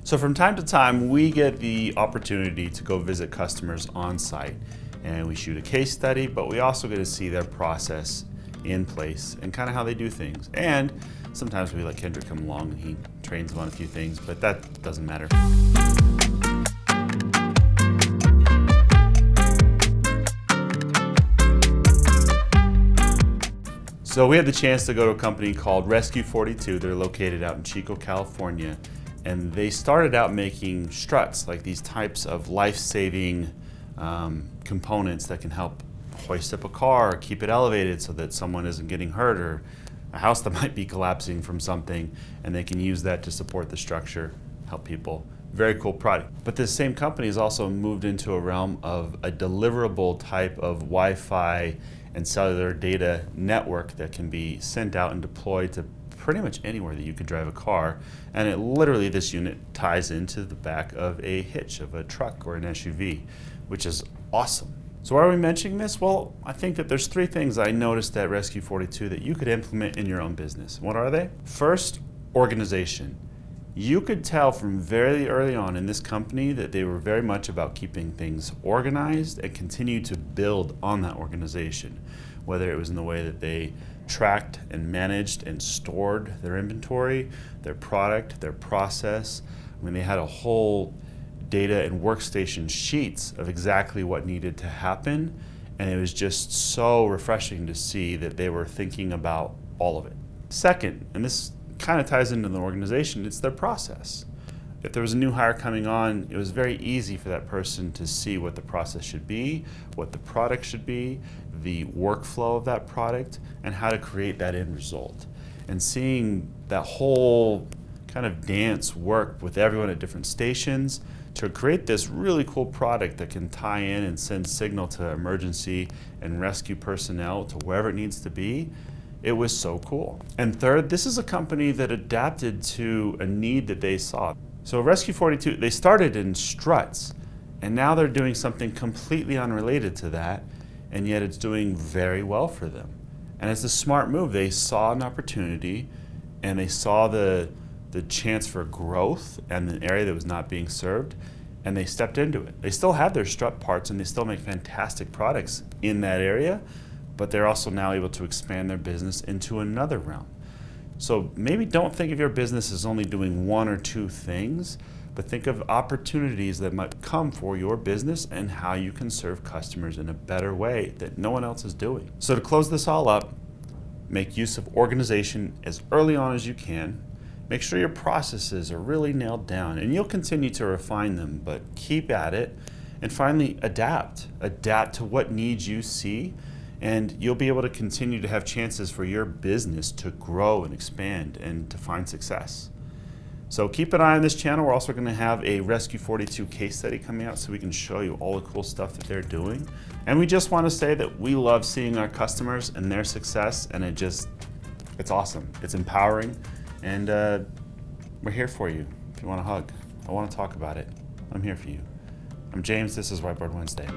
So from time to time, we get the opportunity to go visit customers on site, and we shoot a case study, but we also get to see their process in place and kind of how they do things. And sometimes we let Kendrick come along and he trains them on a few things, but that doesn't matter. So we had the chance to go to a company called Rescue 42. They're located out in Chico, California. And they started out making struts, like these types of life-saving components that can help hoist up a car or keep it elevated so that someone isn't getting hurt, or a house that might be collapsing from something, and they can use that to support the structure, help people. Very cool product. But this same company has also moved into a realm of a deliverable type of Wi-Fi and cellular data network that can be sent out and deployed to pretty much anywhere that you could drive a car. And it literally, this unit ties into the back of a hitch of a truck or an SUV, which is awesome. So why are we mentioning this? Well, I think that there's three things I noticed at Rescue 42 that you could implement in your own business. What are they? First, organization. You could tell from very early on in this company that they were very much about keeping things organized and continue to build on that organization, whether it was in the way that they tracked and managed and stored their inventory, their product, their process. I mean, they had a whole data and workstation sheets of exactly what needed to happen, and it was just so refreshing to see that they were thinking about all of it. Second, and this kind of ties into the organization, it's their process. If there was a new hire coming on, it was very easy for that person to see what the process should be, what the product should be, the workflow of that product, and how to create that end result. And seeing that whole kind of dance work with everyone at different stations to create this really cool product that can tie in and send signal to emergency and rescue personnel to wherever it needs to be, it was so cool. And third, this is a company that adapted to a need that they saw. So Rescue 42, they started in struts, and now they're doing something completely unrelated to that, and yet it's doing very well for them. And it's a smart move. They saw an opportunity, and they saw the chance for growth and an area that was not being served, and they stepped into it. They still have their strut parts, and they still make fantastic products in that area, but they're also now able to expand their business into another realm. So maybe don't think of your business as only doing one or two things, but think of opportunities that might come for your business and how you can serve customers in a better way that no one else is doing. So to close this all up, make use of organization as early on as you can. Make sure your processes are really nailed down, and you'll continue to refine them, but keep at it. And finally, adapt. Adapt to what needs you see, and you'll be able to continue to have chances for your business to grow and expand and to find success. So keep an eye on this channel. We're also going to have a Rescue 42 case study coming out so we can show you all the cool stuff that they're doing. And we just want to say that we love seeing our customers and their success, and it's awesome. It's empowering, and we're here for you. If you want a hug, I want to talk about it, I'm here for you. I'm James, this is Whiteboard Wednesday.